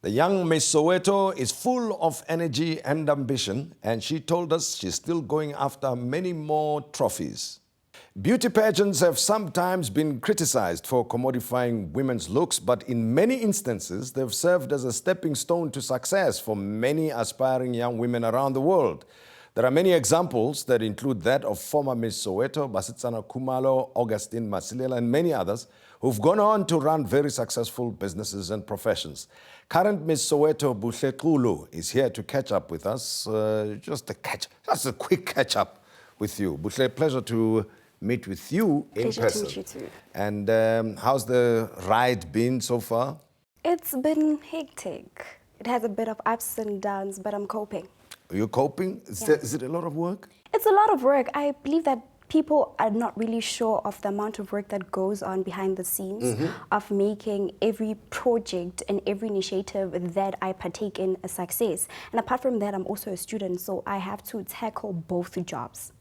The young Miss Soweto is full of energy and ambition, and she told us she's still going after many more trophies. Beauty pageants have sometimes been criticized for commodifying women's looks, but in many instances, they've served as a stepping stone to success for many aspiring young women around the world. There are many examples that include that of former Miss Soweto, Basitsana Khumalo, Augustine Masilela, and many others who've gone on to run very successful businesses and professions. Current Miss Soweto, Buhle Xulu, is here to catch up with us. Just a quick catch up with you. Buhle, pleasure to meet with you in person. Pleasure to meet you too. And how's the ride been so far? It's been hectic. It has a bit of ups and downs, but I'm coping. Are you coping? Is it a lot of work? It's a lot of work. I believe that people are not really sure of the amount of work that goes on behind the scenes of making every project and every initiative that I partake in a success. And apart from that, I'm also a student, so I have to tackle both jobs.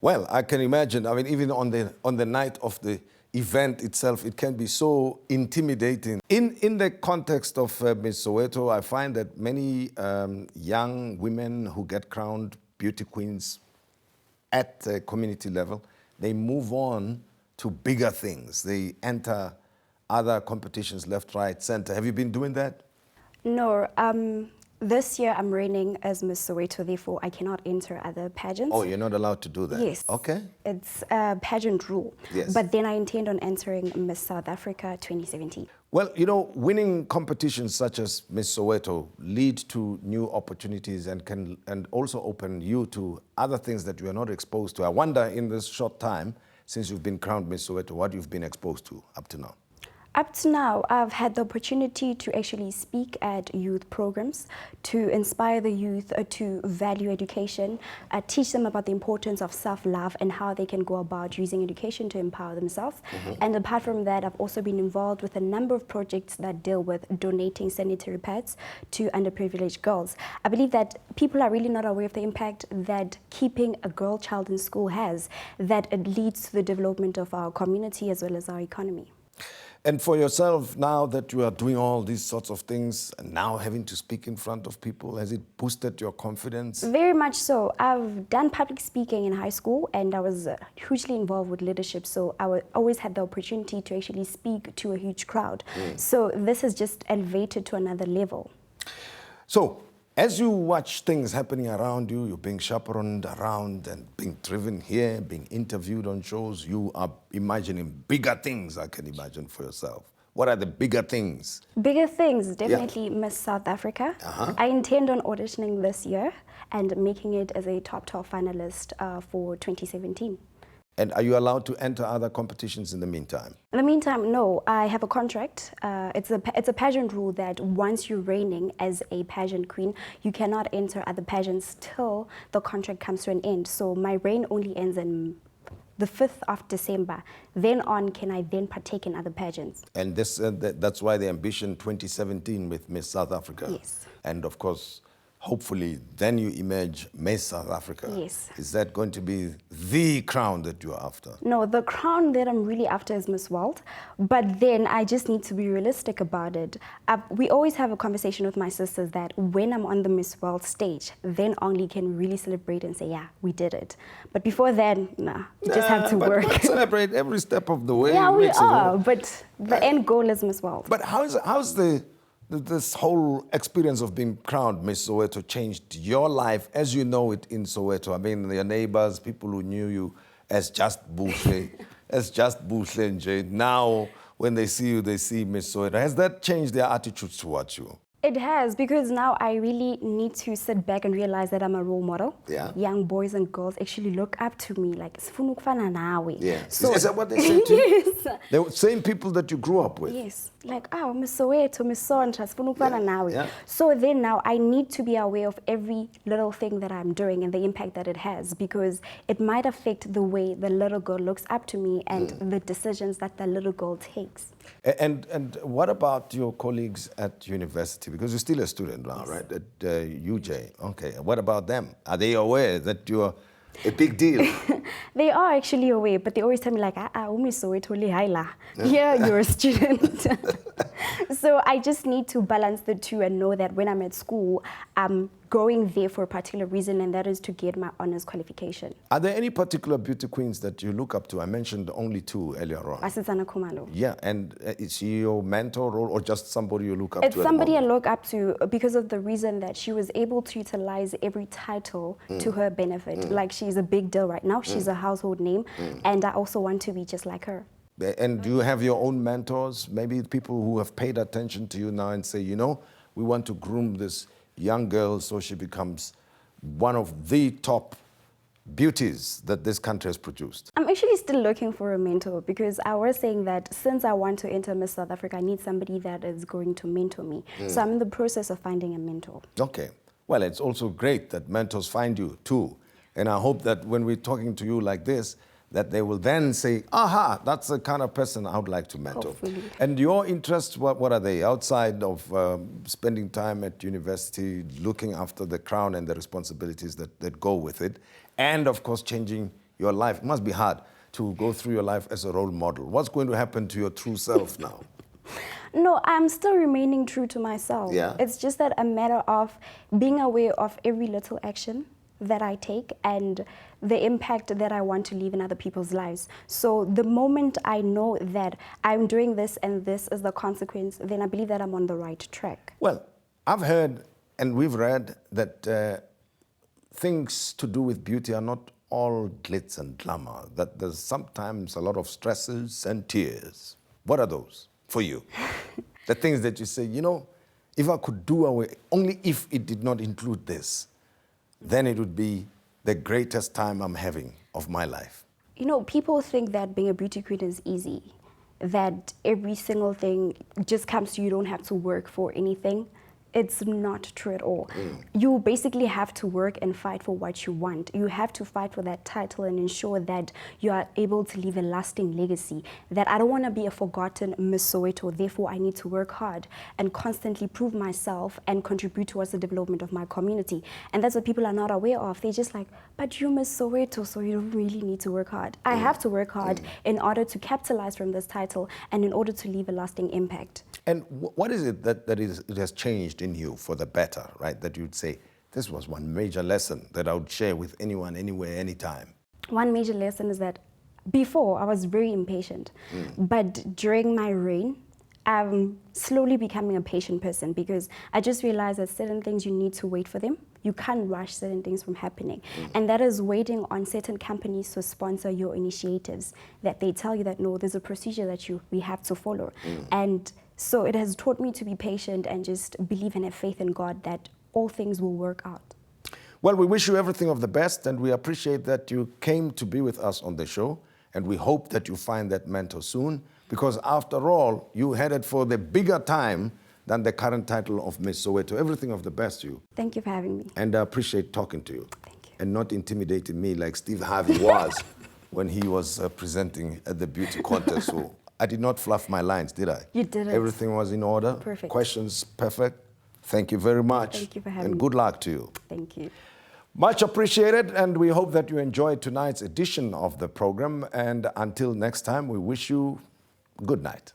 Well, I can imagine. I mean, even on the night of the event itself, it can be so intimidating. In the context of Miss Soweto, I find that many young women who get crowned beauty queens at the community level, they move on to bigger things. They enter other competitions left, right, center. Have you been doing that? No. This year I'm reigning as Miss Soweto, therefore I cannot enter other pageants. Oh, you're not allowed to do that? Yes. Okay. It's a pageant rule. Yes. But then I intend on entering Miss South Africa 2017. Well, you know, winning competitions such as Miss Soweto lead to new opportunities and also open you to other things that you are not exposed to. I wonder, in this short time since you've been crowned Miss Soweto, what you've been exposed to up to now? Up to now, I've had the opportunity to actually speak at youth programs, to inspire the youth to value education, teach them about the importance of self-love and how they can go about using education to empower themselves. And apart from that, I've also been involved with a number of projects that deal with donating sanitary pads to underprivileged girls. I believe that people are really not aware of the impact that keeping a girl child in school has, that it leads to the development of our community as well as our economy. And for yourself, now that you are doing all these sorts of things and now having to speak in front of people, has it boosted your confidence? Very much so. I've done public speaking in high school and I was hugely involved with leadership, so I always had the opportunity to actually speak to a huge crowd. So this has just elevated to another level. So, as you watch things happening around you, you're being chaperoned around and being driven here, being interviewed on shows, you are imagining bigger things, I can imagine, for yourself. What are the bigger things? Bigger things, definitely Miss South Africa. I intend on auditioning this year and making it as a top 12 finalist for 2017. And are you allowed to enter other competitions in the meantime? In the meantime, no. I have a contract. It's a pageant rule that once you're reigning as a pageant queen, you cannot enter other pageants till the contract comes to an end. So my reign only ends in the 5th of December. Then on can I then partake in other pageants. And that's why the ambition 2017 with Miss South Africa. Yes. And of course, hopefully, then you emerge Miss South Africa. Yes. Is that going to be the crown that you're after? No, the crown that I'm really after is Miss World. But then I just need to be realistic about it. We always have a conversation with my sisters that when I'm on the Miss World stage, then only can really celebrate and say, yeah, we did it. But before then, nah, you just have to work. But celebrate every step of the way. Yeah, we are, but the end goal is Miss World. But how's this whole experience of being crowned Miss Soweto changed your life as you know it in Soweto? I mean, your neighbors, people who knew you as just Buhle, Nje. Now, when they see you, they see Miss Soweto. Has that changed their attitudes towards you? It has, because now I really need to sit back and realize that I'm a role model. Yeah. Young boys and girls actually look up to me like, "Sifuna ukufana nawe." Yeah. So, is that what they say to you? Yes. The same people that you grew up with? Yes. Like, oh, Miss Soweto, Miss Sontra, sifuna ukufana nawe. Yeah. So then now I need to be aware of every little thing that I'm doing and the impact that it has, because it might affect the way the little girl looks up to me and the decisions that the little girl takes. And what about your colleagues at university? Because you're still a student now, right? At UJ. Okay. What about them? Are they aware that you're a big deal? They are actually aware, but they always tell me like, Miss Soweto, yeah, you're a student. So I just need to balance the two and know that when I'm at school, I'm going there for a particular reason, and that is to get my honors qualification. Are there any particular beauty queens that you look up to? I mentioned only two earlier on. Asitsana Khumalo. Yeah, and is she your mentor or just somebody you look up It's to? somebody I look up to because of the reason that she was able to utilize every title to her benefit. Like, she's a big deal right now. She's a household name, and I also want to be just like her. And do you have your own mentors? Maybe people who have paid attention to you now and say, you know, we want to groom this young girl so she becomes one of the top beauties that this country has produced. I'm actually still looking for a mentor because I was saying that since I want to enter Miss South Africa, I need somebody that is going to mentor me. So I'm in the process of finding a mentor. Okay. Well, it's also great that mentors find you too. And I hope that when we're talking to you like this, that they will then say, aha, that's the kind of person I would like to mentor. Hopefully. And your interests, what are they? Outside of spending time at university, looking after the crown and the responsibilities that go with it, and of course changing your life. It must be hard to go through your life as a role model. What's going to happen to your true self now? No, I'm still remaining true to myself. Yeah. It's just that a matter of being aware of every little action that I take and the impact that I want to leave in other people's lives. So the moment I know that I'm doing this and this is the consequence, then I believe that I'm on the right track. Well, I've heard and we've read that things to do with beauty are not all glitz and glamour, that there's sometimes a lot of stresses and tears. What are those for you? The things that you say, you know, if I could do away, only if it did not include this, then it would be the greatest time I'm having of my life. You know, people think that being a beauty queen is easy, that every single thing just comes to you, you don't have to work for anything. It's not true at all. You basically have to work and fight for what you want. You have to fight for that title and ensure that you are able to leave a lasting legacy. That I don't want to be a forgotten Miss Soweto, therefore I need to work hard and constantly prove myself and contribute towards the development of my community. And that's what people are not aware of. They're just like, but you're Miss Soweto, so you don't really need to work hard. I have to work hard in order to capitalize from this title and in order to leave a lasting impact. And what is it that it has changed in you for the better, right? That you'd say, this was one major lesson that I would share with anyone, anywhere, anytime. One major lesson is that before I was very impatient, but during my reign, I'm slowly becoming a patient person because I just realized that certain things you need to wait for them. You can't rush certain things from happening. And that is waiting on certain companies to sponsor your initiatives, that they tell you that, no, there's a procedure that we have to follow. And so it has taught me to be patient and just believe and have faith in God that all things will work out. Well, we wish you everything of the best, and we appreciate that you came to be with us on the show, and we hope that you find that mentor soon, because after all, you headed for the bigger time than the current title of Miss Soweto. Everything of the best to you. Thank you for having me. And I appreciate talking to you. Thank you. And not intimidating me like Steve Harvey was when he was presenting at the beauty contest. So I did not fluff my lines, did I? You didn't. Everything was in order. Perfect. Questions perfect. Thank you very much. Thank you for having me. And good luck to you. Thank you. Much appreciated, and we hope that you enjoyed tonight's edition of the program. And until next time, we wish you good night.